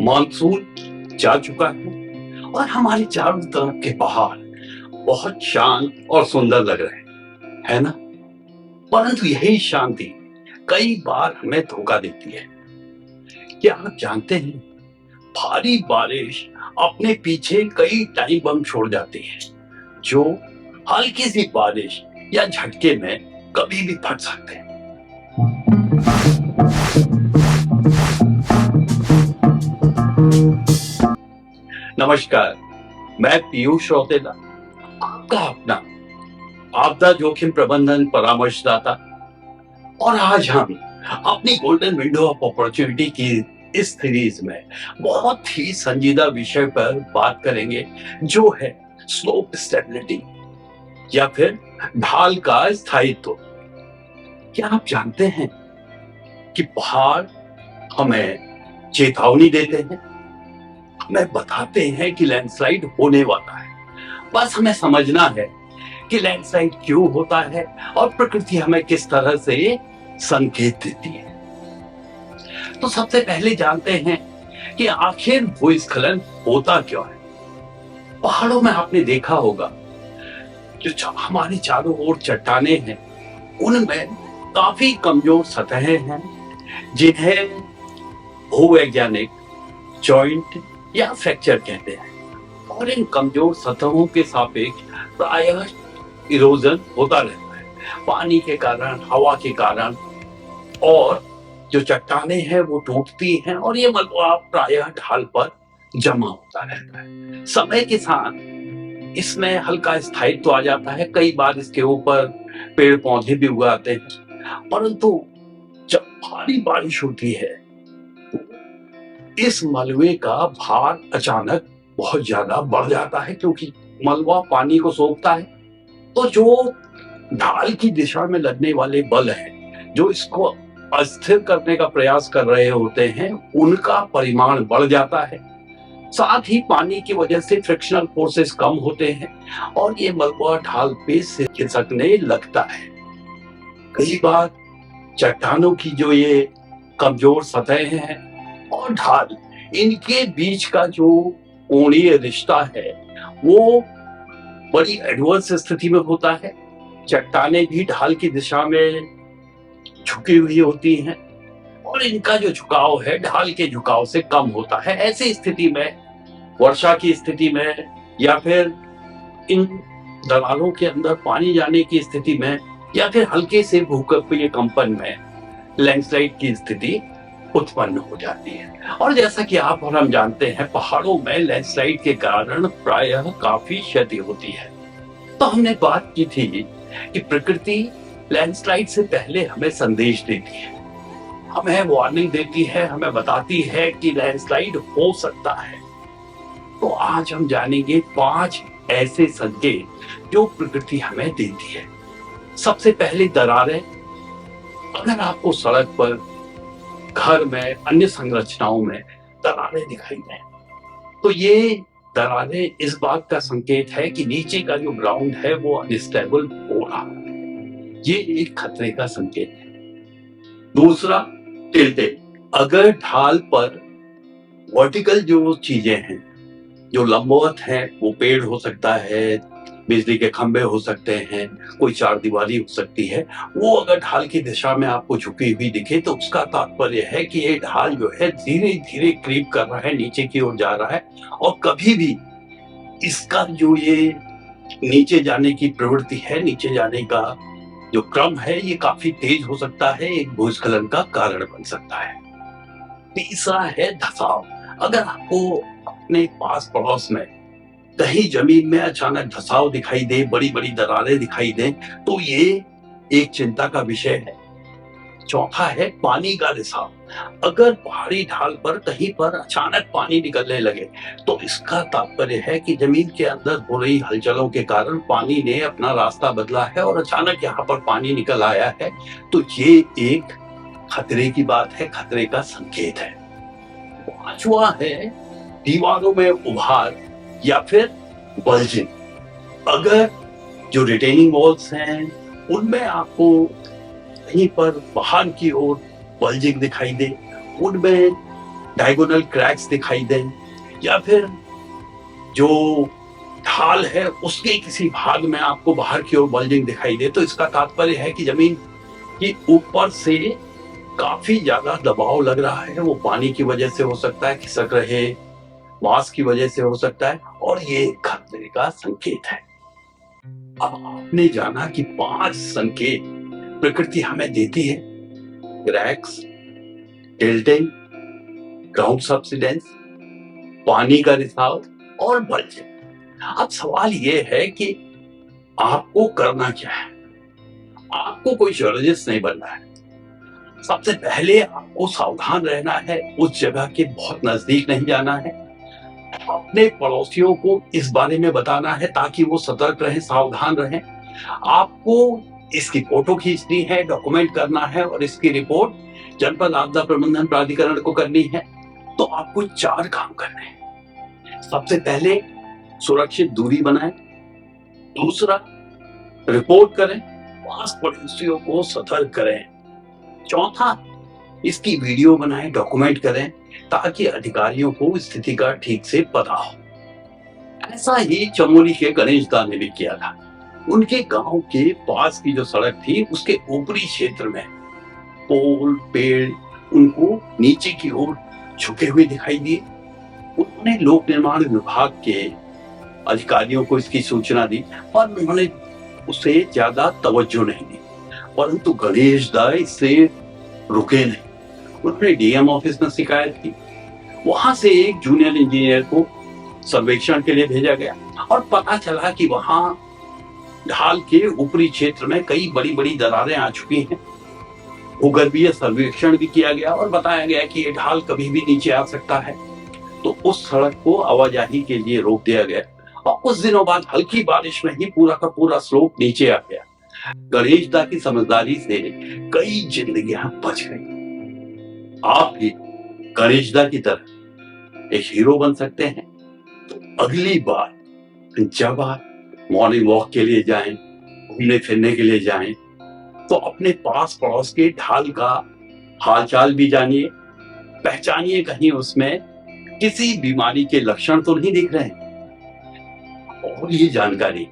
Monsoon जा चुका है और हमारे चारों तरफ के पहाड़ बहुत शांत और सुंदर लग रहे हैं, है ना? परंतु यही शांति कई बार हमें धोखा देती है। क्या आप जानते हैं, भारी बारिश अपने पीछे कई टाइम बम छोड़ जाती है, जो हल्की सी बारिश या झटके में कभी भी फट सकते हैं। नमस्कार, मैं पीयूष रौतेला, आपका अपना आपदा जोखिम प्रबंधन परामर्शदाता, और आज हम अपनी गोल्डन विंडो ऑफ अपॉर्चुनिटी की इस सीरीज में बहुत ही संजीदा विषय पर बात करेंगे, जो है स्लोप स्टेबिलिटी या फिर ढाल का स्थायित्व। क्या आप जानते हैं कि पहाड़ हमें चेतावनी देते हैं, हमें बताते हैं कि लैंडस्लाइड होने वाला है। बस हमें समझना है कि लैंडस्लाइड क्यों होता है और प्रकृति हमें किस तरह से संकेत देती है। तो सबसे पहले जानते हैं कि आखिर भूस्खलन होता क्यों है। पहाड़ों में आपने देखा होगा, जो हमारे चारों ओर चट्टाने हैं, उनमें काफी कमजोर सतहें हैं, जिन्हें भूवैज्ञानिक जॉइंट या फ्रैक्चर कहते हैं। और इन कमजोर सतहों के सापेक्ष प्रायः इरोजन होता रहता है, पानी के कारण, हवा के कारण, और जो चट्टाने हैं वो टूटती हैं और ये मलबा प्रायः ढाल पर जमा होता रहता है। समय के साथ इसमें हल्का स्थायित्व आ जाता है, कई बार इसके ऊपर पेड़ पौधे भी उगाते हैं। परंतु जब भारी बारिश होती है, इस मलबे का भार अचानक बहुत ज्यादा बढ़ जाता है, क्योंकि मलबा पानी को सोखता है। तो जो ढाल की दिशा में लगने वाले बल हैं, जो इसको अस्थिर करने का प्रयास कर रहे होते हैं, उनका परिमाण बढ़ जाता है। साथ ही पानी की वजह से फ्रिक्शनल फोर्सेस कम होते हैं और ये मलबा ढाल पे खिसकने लगता है। कई बार चट्टानों की जो ये कमजोर सतहें हैं और ढाल, इनके बीच का जो कोणीय रिश्ता है, वो बड़ी एडवर्स स्थिति में होता है। चट्टानें भी ढाल की दिशा में झुकी हुई होती हैं और इनका जो झुकाव है ढाल के झुकाव से कम होता है। ऐसी स्थिति में, वर्षा की स्थिति में, या फिर इन दरारों के अंदर पानी जाने की स्थिति में, या फिर हल्के से भूकंपीय कंपन में लैंडस्लाइड की स्थिति उत्पन्न हो जाती है। और जैसा कि आप और हम जानते हैं, पहाड़ों में लैंडस्लाइड के कारण प्रायः काफी क्षति होती है। तो हमने बात की थी कि प्रकृति लैंडस्लाइड से पहले हमें संदेश देती है, हमें वार्निंग देती है, हमें बताती है कि लैंडस्लाइड हो सकता है। तो आज हम जानेंगे 5 ऐसे संकेत जो प्रकृति हमें देती है। सबसे पहले दरारें। अगर आपको सड़क पर, घर में, अन्य संरचनाओं में दरारें दिखाई दें, तो ये दरारें इस बात का संकेत है कि नीचे का जो ग्राउंड है वो अनस्टेबल हो रहा है। ये एक खतरे का संकेत है। दूसरा, टिल्टिंग। अगर ढाल पर वर्टिकल जो चीजें हैं, जो लंबवत हैं, वो पेड़ हो सकता है, बिजली के खंभे हो सकते हैं, कोई चारदीवारी हो सकती है, वो अगर ढाल की दिशा में आपको झुकी हुई दिखे, तो उसका तात्पर्य है कि ये ढाल जो है धीरे धीरे क्रीप कर रहा है, नीचे की ओर जा रहा है, और कभी भी इसका जो ये नीचे जाने की प्रवृत्ति है, नीचे जाने का जो क्रम है, ये काफी तेज हो सकता है, एक भूस्खलन का कारण बन सकता है। तीसरा है धसाव। अगर आपको अपने पास पड़ोस में कहीं जमीन में अचानक धसाव दिखाई दे, बड़ी बड़ी दरारें दिखाई दें, तो ये एक चिंता का विषय है। चौथा है पानी का रिसाव। अगर पहाड़ी ढाल पर कहीं पर अचानक पानी निकलने लगे, तो इसका तात्पर्य है कि जमीन के अंदर हो रही हलचलों के कारण पानी ने अपना रास्ता बदला है और अचानक यहाँ पर पानी निकल आया है। तो ये एक खतरे की बात है, खतरे का संकेत है। पांचवा है दीवारों में उभार या फिर बल्जिंग। अगर जो रिटेनिंग वॉल्स हैं, उनमें आपको कहीं पर बाहर की ओर बल्जिंग दिखाई दे, उनमें डायगोनल क्रैक्स दिखाई दें, या फिर जो ढाल है उसके किसी भाग में आपको बाहर की ओर बल्जिंग दिखाई दे, तो इसका तात्पर्य है कि जमीन के ऊपर से काफी ज्यादा दबाव लग रहा है। वो पानी की वजह से हो सकता है, खिसक रहे मास की वजह से हो सकता है, और ये खतरे का संकेत है। अब आपने जाना कि 5 संकेत प्रकृति हमें देती है: क्रैक्स, टिल्टिंग, ग्राउंड सब्सिडेंस, पानी का रिसाव और बल्जिंग। अब सवाल ये है कि आपको करना क्या है। आपको कोई जियोलॉजिस्ट नहीं बनना है। सबसे पहले आपको सावधान रहना है, उस जगह के बहुत नजदीक नहीं जाना है। अपने पड़ोसियों को इस बारे में बताना है ताकि वो सतर्क रहें, सावधान रहें। आपको इसकी फोटो खींचनी है, डॉक्यूमेंट करना है और इसकी रिपोर्ट जनपद आपदा प्रबंधन प्राधिकरण को करनी है। तो आपको 4 काम करने हैं। सबसे पहले सुरक्षित दूरी बनाएं। दूसरा, रिपोर्ट करें, पास पड़ोसियों को सतर्क करें। चौथा, इसकी वीडियो बनाएं, डॉक्यूमेंट करें ताकि अधिकारियों को स्थिति का ठीक से पता हो। ऐसा ही चमोली के गणेश दा ने भी किया था। उनके गांव के पास की जो सड़क थी उसके ऊपरी क्षेत्र में पोल पेड़ उनको नीचे की ओर झुके हुए दिखाई दिए। उन्होंने लोक निर्माण विभाग के अधिकारियों को इसकी सूचना दी, पर उन्होंने उसे ज्यादा तवज्जो नहीं दी। परंतु गणेश दा इससे रुके नहीं। उन्होंने डीएम ऑफिस में शिकायत की। वहां से एक जूनियर इंजीनियर को सर्वेक्षण के लिए भेजा गया और पता चला कि वहां ढाल के ऊपरी क्षेत्र में कई बड़ी बड़ी दरारें आ चुकी हैं। भूगर्भीय सर्वेक्षण भी किया गया और बताया गया कि ये ढाल कभी भी नीचे आ सकता है। तो उस सड़क को आवाजाही के लिए रोक दिया गया और कुछ दिनों बाद हल्की बारिश में ही पूरा का पूरा स्लोप नीचे आ गया। गणेश दा की समझदारी से कई जिंदगियां बच गई। आप भी गणेश दा की तरह एक हीरो बन सकते हैं। तो अगली बार जब आप मॉर्निंग वॉक के लिए जाएं, घूमने फिरने के लिए जाएं, तो अपने पास पड़ोस के ढाल का हालचाल भी जानिए, पहचानिए कहीं उसमें किसी बीमारी के लक्षण तो नहीं दिख रहे हैं। और ये जानकारी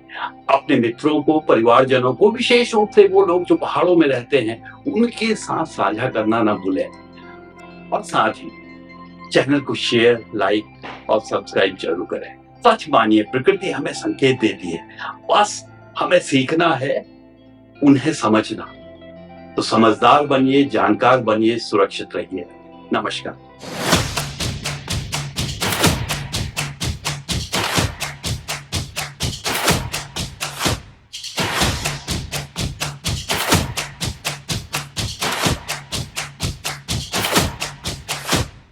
अपने मित्रों को, परिवारजनों को, विशेष रूप से वो लोग जो पहाड़ों में रहते हैं, उनके साथ साझा करना ना भूलें। और साथ ही चैनल को शेयर, लाइक और सब्सक्राइब जरूर करें। सच मानिए, प्रकृति हमें संकेत देती है, बस हमें सीखना है उन्हें समझना। तो समझदार बनिए, जानकार बनिए, सुरक्षित रहिए। नमस्कार।